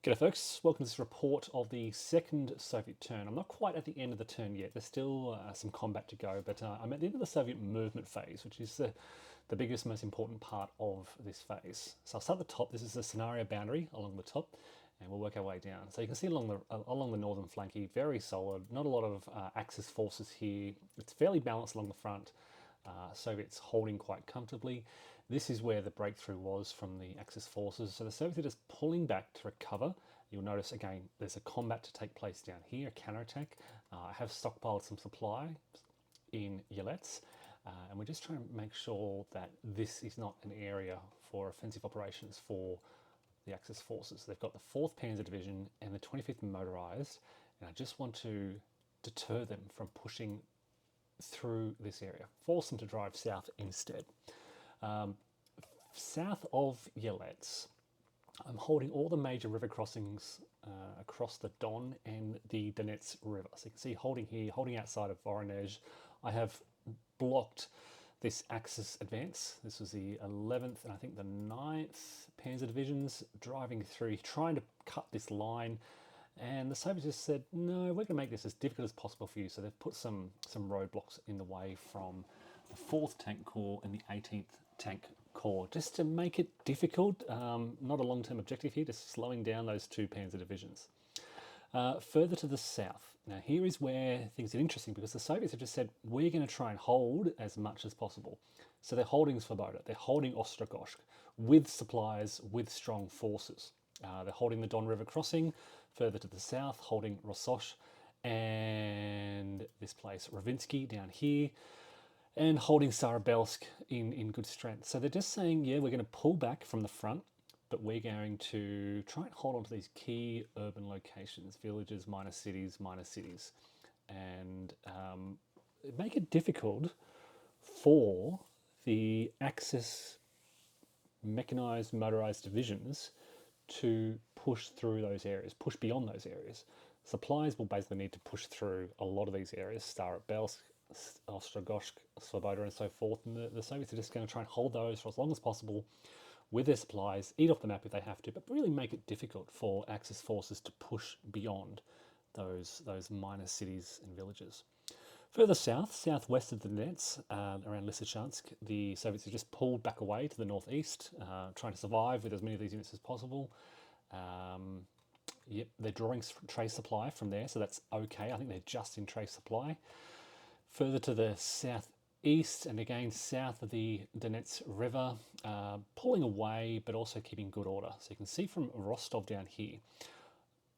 G'day folks, welcome to this report of the second Soviet turn. I'm not quite at the end of the turn yet, there's still some combat to go, but I'm at the end of the Soviet movement phase, which is the biggest, most important part of this phase. So I'll start at the top. This is the scenario boundary along the top, and we'll work our way down. So you can see along the northern flank here, very solid, not a lot of Axis forces here. It's fairly balanced along the front. Soviets holding quite comfortably. This is where the breakthrough was from the Axis forces. So the Soviets are just pulling back to recover. You'll notice again, there's a combat to take place down here, a counterattack. I have stockpiled some supply in Yelets, and we're just trying to make sure that this is not an area for offensive operations for the Axis forces. They've got the 4th Panzer Division and the 25th Motorized, and I just want to deter them from pushing through this area, force them to drive south instead. South of Yelets, I'm holding all the major river crossings across the Don and the Donets River. So you can see holding here, holding outside of Voronezh, I have blocked this Axis advance. This was the 11th and I think the 9th Panzer Divisions driving through, trying to cut this line. And the Soviets just said, no, we're going to make this as difficult as possible for you. So they've put some roadblocks in the way from the 4th Tank Corps and the 18th Tank Corps, just to make it difficult. Not a long-term objective here, just slowing down those 2 Panzer Divisions. Further to the south. Now here is where things get interesting, because the Soviets have just said, we're going to try and hold as much as possible. So they're holding Svoboda, they're holding Ostrogozhsk with supplies, with strong forces. They're holding the Don River crossing. Further to the south, holding Rososh and this place, Ravinsky, down here, and holding Sarabelsk in good strength. So they're just saying, yeah, we're going to pull back from the front, but we're going to try and hold on to these key urban locations, villages, minor cities, and make it difficult for the Axis mechanized, motorized divisions to push through those areas, push beyond those areas. Supplies will basically need to push through a lot of these areas, Starobelsk, Ostrogozhsk, Svoboda, and so forth. And the Soviets are just going to try and hold those for as long as possible with their supplies, eat off the map if they have to, but really make it difficult for Axis forces to push beyond those minor cities and villages. Further south, southwest of the Donets, around Lysychansk, the Soviets have just pulled back away to the northeast, trying to survive with as many of these units as possible. Yep, they're drawing trace supply from there, so that's okay. I think they're just in trace supply. Further to the southeast, and again south of the Donets River, pulling away, but also keeping good order. So you can see from Rostov down here,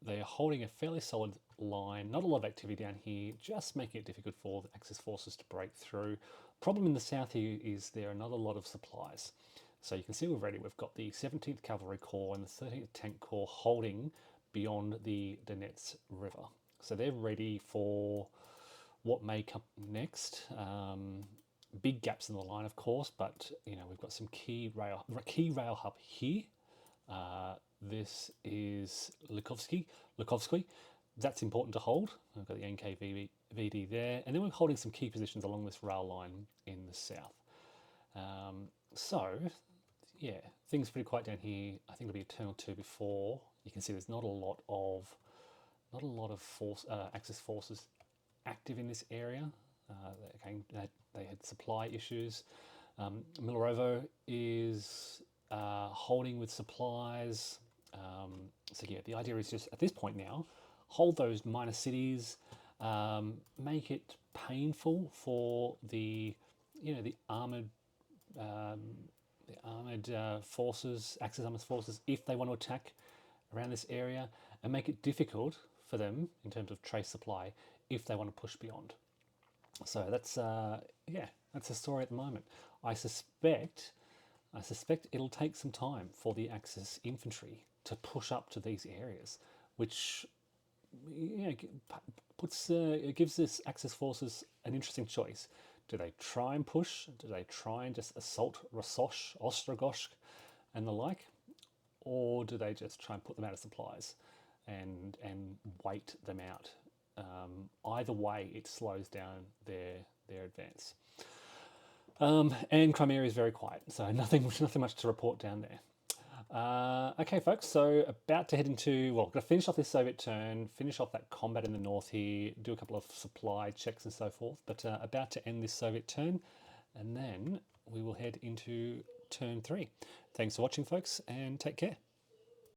they're holding a fairly solid line, not a lot of activity down here, just making it difficult for the Axis forces to break through. Problem in the south here is there are not a lot of supplies. So you can see already we've got the 17th Cavalry Corps and the 13th Tank Corps holding beyond the Donets River. So they're ready for what may come next. Big gaps in the line, of course, but you know, we've got some key rail hub here. This is Lukovsky. That's important to hold. We've got the NKVD there, and then we're holding some key positions along this rail line in the south. So, yeah, things pretty quiet down here. I think it'll be a turn or two before you can see there's not a lot of Axis forces active in this area. They had supply issues. Milarovo is holding with supplies. So yeah, the idea is just at this point now, hold those minor cities, make it painful for the armored forces, Axis armored forces, if they want to attack around this area, and make it difficult for them in terms of trace supply if they want to push beyond. So that's that's the story at the moment. I suspect it'll take some time for the Axis infantry to push up to these areas, which gives this Axis forces an interesting choice. Do they try and push? Do they try and just assault Rososh, Ostrogozhsk, and the like, or do they just try and put them out of supplies and wait them out? Either way, it slows down their advance. And Crimea is very quiet, so nothing much to report down there. Okay, folks, so about to head into, well, going to finish off this Soviet turn, finish off that combat in the north here, do a couple of supply checks and so forth, but about to end this Soviet turn, and then we will head into turn 3. Thanks for watching, folks, and take care.